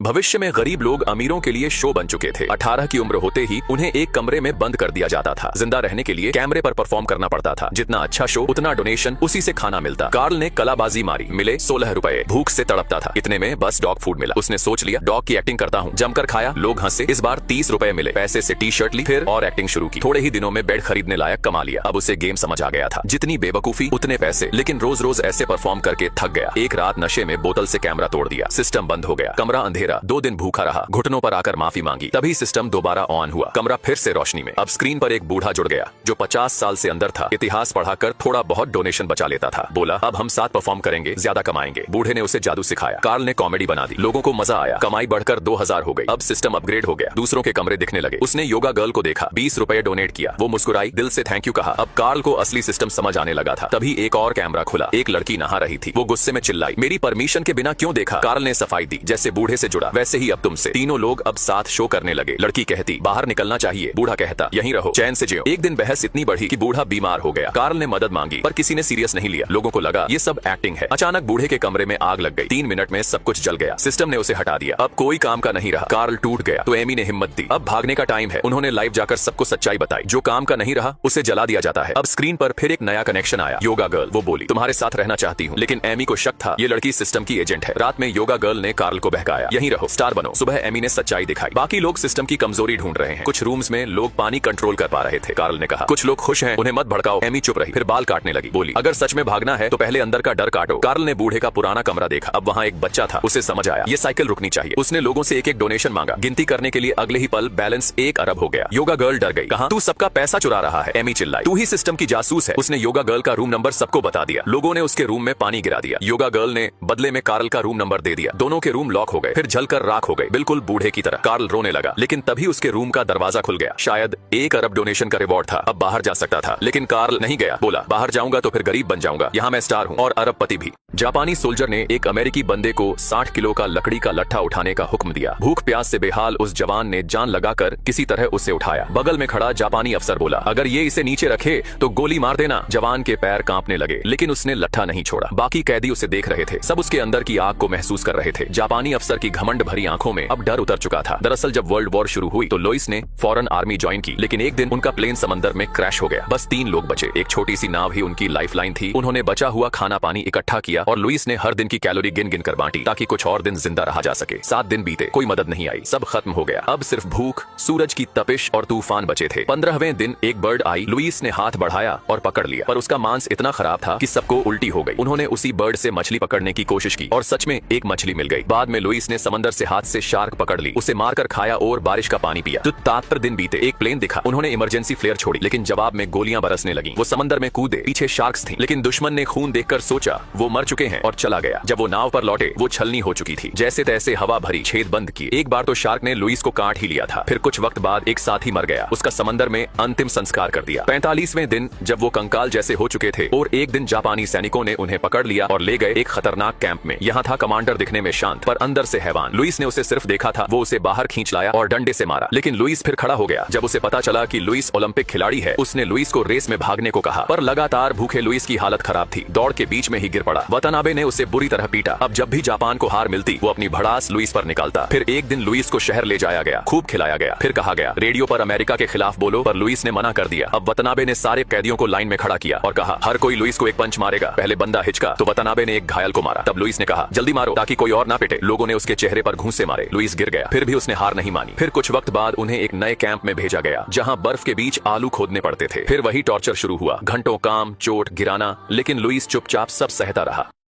भविष्य में गरीब लोग अमीरों के लिए शो बन चुके थे। 18 की उम्र होते ही उन्हें एक कमरे में बंद कर दिया जाता था। जिंदा रहने के लिए कैमरे पर परफॉर्म करना पड़ता था। जितना अच्छा शो उतना डोनेशन, उसी से खाना मिलता। कार्ल ने कलाबाजी मारी, मिले 16 रुपए। भूख से तड़पता था, इतने में बस डॉग फूड मिला। उसने सोच लिया डॉग की एक्टिंग करता हूँ। जमकर खाया, लोग हंसे। इस बार 30 रुपए मिले। पैसे से टी शर्ट ली, फिर और एक्टिंग शुरू की। थोड़े ही दिनों में बेड खरीदने लायक कमा लिया। अब उसे गेम समझ आ गया था। जितनी बेवकूफी उतने पैसे। लेकिन रोज रोज ऐसे परफॉर्म करके थक गया। एक रात नशे में बोतल से कैमरा तोड़ दिया। सिस्टम बंद हो गया। कमरा अंधेरा। 2 दिन भूखा रहा। घुटनों पर आकर माफी मांगी। तभी सिस्टम दोबारा ऑन हुआ। कमरा फिर से रोशनी में। अब स्क्रीन पर एक बूढ़ा जुड़ गया जो 50 साल से अंदर था। इतिहास पढ़ाकर थोड़ा बहुत डोनेशन बचा लेता था। बोला अब हम साथ परफॉर्म करेंगे, ज्यादा कमाएंगे। बूढ़े ने उसे जादू सिखाया। कार्ल ने कॉमेडी बना दी। लोगों को मजा आया। कमाई बढ़कर 2000 हो गई। अब सिस्टम अपग्रेड हो गया। दूसरों के कमरे दिखने लगे। उसने योगा गर्ल को देखा, 20 रुपए डोनेट किया। वो मुस्कुराई, दिल से थैंक यू कहा। अब कार्ल को असली सिस्टम समझ आने लगा था। तभी एक और कैमरा खुला। एक लड़की नहा रही थी। वो गुस्से में चिल्लाई, मेरी परमिशन के बिना क्यों देखा? कार्ल ने सफाई दी, जैसे बूढ़े से जुड़ा वैसे ही अब तुमसे। तीनों लोग अब साथ शो करने लगे। लड़की कहती बाहर निकलना चाहिए। बूढ़ा कहता यहीं रहो, चैन से जियो। एक दिन बहस इतनी बढ़ी कि बूढ़ा बीमार हो गया। कार्ल ने मदद मांगी पर किसी ने सीरियस नहीं लिया। लोगों को लगा ये सब एक्टिंग है। अचानक बूढ़े के कमरे में आग लग गई। 3 मिनट में सब कुछ जल गया। सिस्टम ने उसे हटा दिया। अब कोई काम का नहीं रहा। कार्ल टूट गया तो एमी ने हिम्मत दी, अब भागने का टाइम है। उन्होंने लाइव जाकर सबको सच्चाई बताई। जो काम का नहीं रहा उसे जला दिया जाता है। अब स्क्रीन पर फिर एक नया कनेक्शन आया। योगा गर्ल। वो बोली तुम्हारे साथ रहना चाहती हूँ। लेकिन एमी को शक था ये लड़की सिस्टम की एजेंट है। रात में योगा गर्ल ने कार्ल को बहकाया, यहीं रहो, स्टार बनो। सुबह एमी ने सच्चाई दिखाई। बाकी लोग सिस्टम की कमजोरी ढूंढ रहे हैं। कुछ रूम्स में लोग पानी कंट्रोल कर पा रहे थे। कार्ल ने कहा कुछ लोग खुश हैं, उन्हें मत भड़काओ। एमी चुप रही, फिर बाल काटने लगी। बोली अगर सच में भागना है तो पहले अंदर का डर काटो। कार्ल ने बूढ़े का पुराना कमरा देखा। अब वहाँ एक बच्चा था। उसे समझ आया ये साइकिल रुकनी चाहिए। उसने लोगों से एक एक डोनेशन मांगा। गिनती करने के लिए अगले ही पल बैलेंस 1 अरब हो गया। योगा गर्ल डर गई, कहा तू सबका पैसा चुरा रहा है। एमी चिल्लाई तू ही सिस्टम की जासूस है। उसने योगा गर्ल का रूम नंबर सबको बता दिया। लोगों ने उसके रूम में पानी गिरा दिया। योगा गर्ल ने बदले में कार्ल का रूम नंबर दे दिया। दोनों के रूम लॉक हो गए, फिर जलकर राख हो गए, बिल्कुल बूढ़े की तरह। कार्ल रोने लगा, लेकिन तभी उसके रूम का दरवाजा खुल गया। शायद 1 अरब डोनेशन का रिवॉर्ड था। अब बाहर जा सकता था, लेकिन कार्ल नहीं गया। बोला बाहर जाऊंगा तो फिर गरीब बन जाऊंगा। यहाँ मैं स्टार हूँ और अरबपति भी। जापानी सोल्जर ने एक अमेरिकी बंदे को 60 किलो का लकड़ी का लट्ठा उठाने का हुक्म दिया। भूख प्यास से बेहाल उस जवान ने जान लगाकर किसी तरह उसे उठाया। बगल में खड़ा जापानी अफसर बोला अगर ये इसे नीचे रखे तो गोली मार देना। जवान के पैर कांपने लगे, लेकिन उसने लट्ठा नहीं छोड़ा। बाकी कैदी उसे देख रहे थे। सब उसके अंदर की आग को महसूस कर रहे थे। जापानी अफसर की घमंड भरी आंखों में अब डर उतर चुका था। दरअसल जब वर्ल्ड वॉर शुरू हुई तो लुइस ने फौरन आर्मी ज्वाइन की, लेकिन एक दिन उनका प्लेन समंदर में क्रैश हो गया। बस 3 लोग बचे। एक छोटी सी नाव ही उनकी लाइफलाइन थी। उन्होंने बचा हुआ खाना पानी इकट्ठा किया और लुइस ने हर दिन की कैलोरी गिन गिन कर बांटी ताकि कुछ और दिन जिंदा रहा जा सके। 7 दिन बीते, कोई मदद नहीं आई। सब खत्म हो गया। अब सिर्फ भूख, सूरज की तपिश और तूफान बचे थे। 15वें दिन एक बर्ड आई। लुइस ने हाथ बढ़ाया और पकड़ लिया, पर उसका मांस इतना खराब था कि सबको उल्टी हो गई। उन्होंने उसी बर्ड से मछली पकड़ने की कोशिश की और सच में एक मछली मिल गई। बाद में लुइस ने समंदर से हाथ से शार्क पकड़ ली, उसे मारकर खाया और बारिश का पानी पिया। तो 73 दिन बीते। एक प्लेन दिखा। उन्होंने इमरजेंसी फ्लेयर छोड़ी, लेकिन जवाब में गोलियां बरसने लगी। वो समंदर में कूदे, पीछे शार्क्स थी, लेकिन दुश्मन ने खून देखकर सोचा वो मर चुके हैं और चला गया। जब वो नाव पर लौटे वो छलनी हो चुकी थी। जैसे तैसे हवा भरी, छेद बंद किए। एक बार तो शार्क ने लुइस को काट ही लिया था। फिर कुछ वक्त बाद एक साथी मर गया। उसका समंदर में अंतिम संस्कार कर दिया। 45वें दिन जब वो कंकाल जैसे हो चुके थे और एक दिन जापानी सैनिकों ने उन्हें पकड़ लिया और ले गए एक खतरनाक कैंप में। यहाँ था कमांडर दिखने में शांत पर अंदर से हैवान। लुइस ने उसे सिर्फ देखा था। वो उसे बाहर खींच लाया और डंडे से मारा, लेकिन लुइस फिर खड़ा हो गया। जब उसे पता चला कि लुइस ओलंपिक खिलाड़ी है, उसने लुइस को रेस में भागने को कहा, पर लगातार भूखे लुइस की हालत खराब थी। दौड़ के बीच में ही गिर पड़ा। वतनाबे ने उसे बुरी तरह पीटा। अब जब भी जापान को हार मिलती वो अपनी भड़ास लुइस पर निकालता। फिर एक दिन लुइस को शहर ले जाया गया, खूब खिलाया गया। फिर कहा गया रेडियो पर अमेरिका के खिलाफ बोलो, पर लुइस ने मना कर दिया। अब वतनाबे ने सारे कैदियों को लाइन में खड़ा किया और कहा हर कोई लुइस को एक पंच मारेगा। पहले बंदा हिचका तो वतनाबे ने एक घायल को मारा। तब लुइस ने कहा जल्दी मारो ताकि कोई और ना पिटे। लोगों ने उसके चेहरे पर घूंसे मारे। लुइस गिर गया, फिर भी उसने हार नहीं मानी। फिर कुछ वक्त बाद उन्हें एक नए कैंप में भेजा गया जहां बर्फ के बीच आलू खोदने पड़ते थे। फिर वही टॉर्चर शुरू हुआ, घंटों काम, चोट, गिराना, लेकिन लुइस चुपचाप सब सहता रहा।